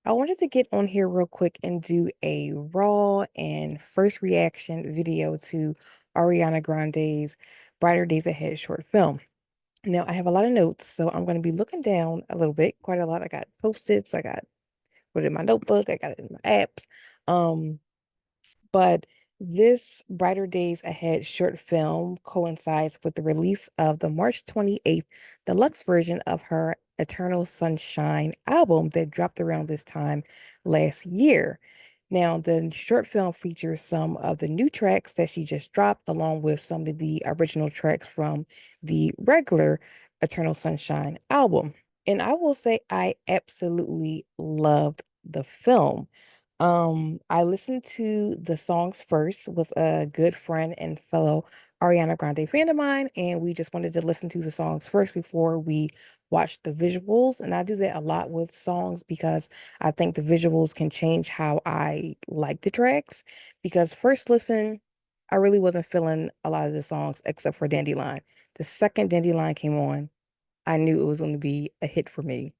I wanted to get on here real quick and do a raw and first reaction video to Ariana Grande's Brighter Days Ahead short film. Now, I have a lot of notes, so I'm going to be looking down a little bit, quite a lot. I got post-its, I got put it in my notebook, I got it in my apps. Um, but this Brighter Days Ahead short film coincides with the release of the March 28th deluxe version of her Eternal Sunshine album that dropped around this time last year. Now, the short film features some of the new tracks that she just dropped, along with some of the original tracks from the regular Eternal Sunshine album. And I will say I absolutely loved the film. I listened to the songs first with a good friend and fellow Ariana Grande fan of mine, and we just wanted to listen to the songs first before we watched the visuals. And I do that a lot with songs because I think the visuals can change how I like the tracks. Because first listen, I really wasn't feeling a lot of the songs except for Dandelion. The second Dandelion came on, I knew it was going to be a hit for me.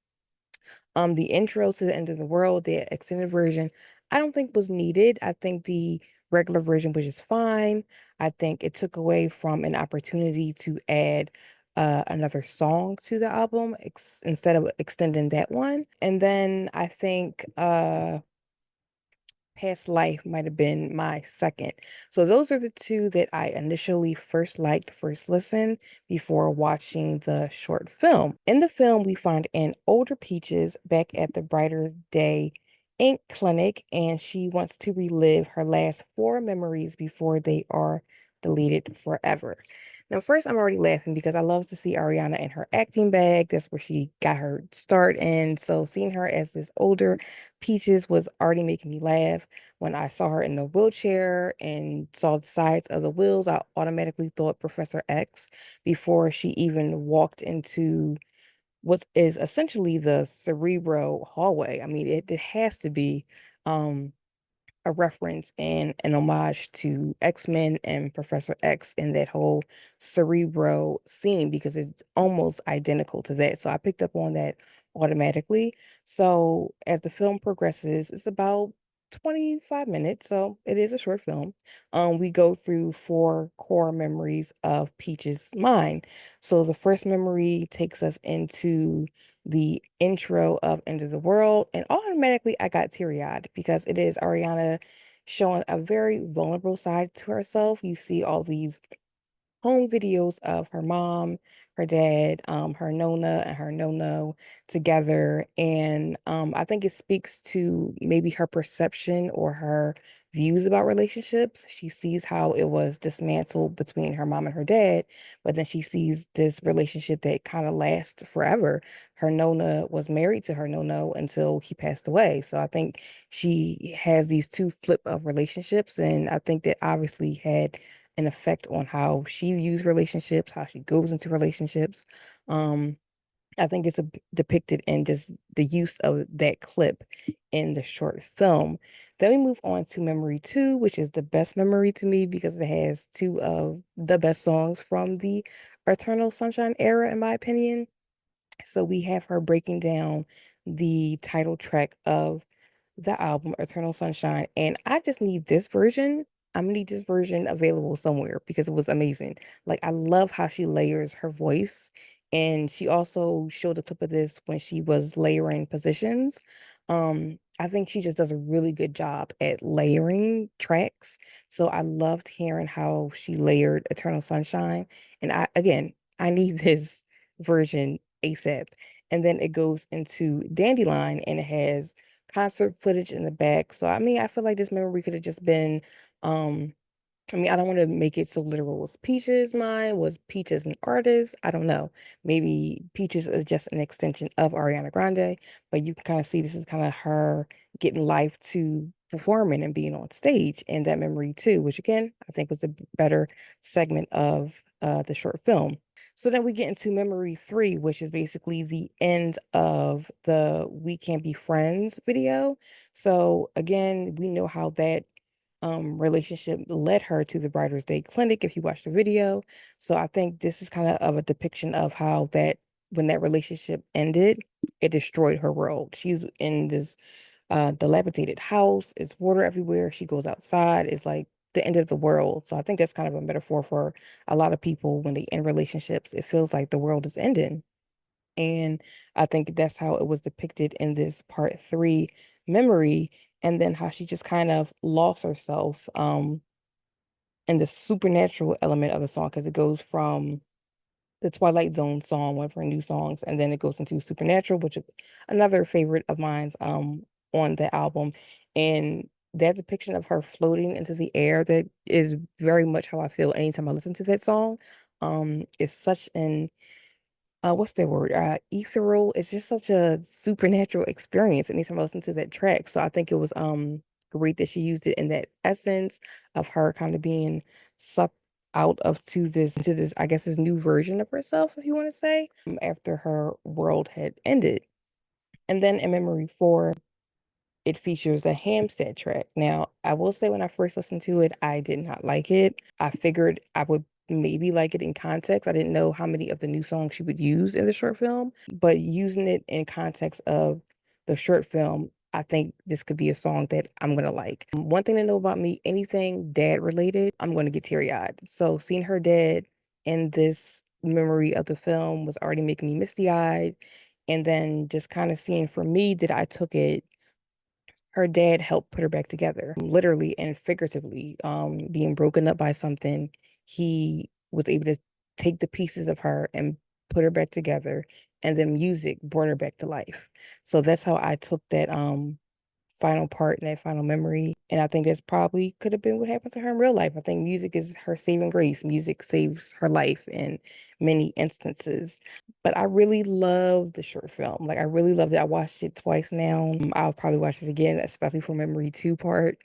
The intro to the end of the world, the extended version, I don't think was needed. I think the regular version was just fine. I think it took away from an opportunity to add another song to the album instead of extending that one. And then I think Past Life might have been my second. So those are the two that I initially first liked, first listen before watching the short film. In the film, we find an older Peaches back at the Brighter Day Ink Clinic, and she wants to relive her last four memories before they are deleted forever. Now, first, I'm already laughing because I love to see Ariana in her acting bag. That's where she got her start. And so seeing her as this older Peaches was already making me laugh. When I saw her in the wheelchair and saw the sides of the wheels, I automatically thought Professor X before she even walked into what is essentially the Cerebro hallway. I mean, it has to be um a reference and an homage to X-Men and Professor X in that whole Cerebro scene because it's almost identical to that. So I picked up on that automatically. So as the film progresses, it's about 25 minutes, so it is a short film. We go through four core memories of Peach's mind. So the first memory takes us into the intro of End of the World, and automatically I got teary-eyed because it is Ariana showing a very vulnerable side to herself. You see all these home videos of her mom, her dad, her Nona and her Nono together. And I think it speaks to maybe her perception or her views about relationships. She sees how it was dismantled between her mom and her dad, but then she sees this relationship that kind of lasts forever. Her Nona was married to her Nono until he passed away. So I think she has these two flip of relationships, and I think that obviously had an effect on how she views relationships, how she goes into relationships. Um, I think it's depicted in just the use of that clip in the short film. Then we move on to Memory 2, which is the best memory to me because it has two of the best songs from the Eternal Sunshine era, in my opinion. So we have her breaking down the title track of the album Eternal Sunshine, and I just need this version. I'm gonna need this version available somewhere because it was amazing. Like I love how she layers her voice, and she also showed a clip of this when she was layering positions. I think she just does a really good job at layering tracks. So I loved hearing how she layered Eternal Sunshine, and I need this version ASAP. And then it goes into Dandelion and it has concert footage in the back. So I mean, I feel like this memory could have just been um I mean, I don't want to make it so literal. Was Peaches mine? Was Peaches an artist? I don't know. Maybe Peaches is just an extension of Ariana Grande, but you can kind of see this is kind of her getting life to performing and being on stage in that memory too, which again, I think was a better segment of the short film. So then we get into memory 3, which is basically the end of the We Can't Be Friends video. So again, we know how that relationship led her to the Brighter's Day Clinic, if you watch the video. So I think this is kind of a depiction of how that when that relationship ended, it destroyed her world. She's in this dilapidated house, it's water everywhere. She goes outside, it's like the end of the world. So I think that's kind of a metaphor for a lot of people when they end relationships. It feels like the world is ending. And I think that's how it was depicted in this part three memory, and then how she just kind of lost herself in the supernatural element of the song because it goes from the Twilight Zone song, one of her new songs, and then it goes into Supernatural, which is another favorite of mine's on the album. And that depiction of her floating into the air, that is very much how I feel anytime I listen to that song. It's such an what's that word? Ethereal. It's just such a supernatural experience anytime I listen to that track. So I think it was great that she used it in that essence of her kind of being sucked out of to this into this, I guess, this new version of herself, if you want to say, after her world had ended. And then in Memory 4, it features a Hampstead track. Now, I will say when I first listened to it, I did not like it. I figured I would maybe like it in context. I didn't know how many of the new songs she would use in the short film, but using it in context of the short film, I think this could be a song that I'm gonna like. One thing to know about me, anything dad related, I'm gonna get teary-eyed. So seeing her dad in this memory of the film was already making me misty-eyed. And then just kind of seeing for me that I took it her dad helped put her back together, literally and figuratively. Being broken up by something, he was able to take the pieces of her and put her back together, and then music brought her back to life. So that's how I took that final part and that final memory. And I think that's probably could have been what happened to her in real life. I think music is her saving grace. Music saves her life in many instances. But I really love the short film. Like I really loved it. I watched it twice now. I'll probably watch it again, especially for Memory 2 part.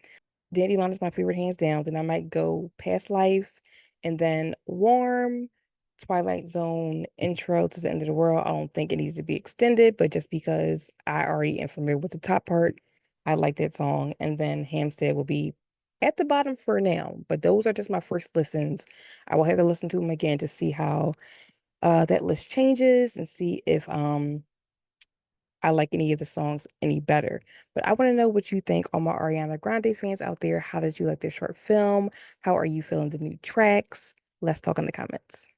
Dandelion is my favorite hands down. Then I might go Past Life and then Warm, Twilight Zone, Intro to the End of the World. I don't think it needs to be extended, but just because I already am familiar with the top part, I like that song. And then Hampstead will be at the bottom for now. But those are just my first listens. I will have to listen to them again to see how that list changes and see if I like any of the songs any better. But I want to know what you think, all my Ariana Grande fans out there. How did you like their short film? How are you feeling the new tracks? Let's talk in the comments.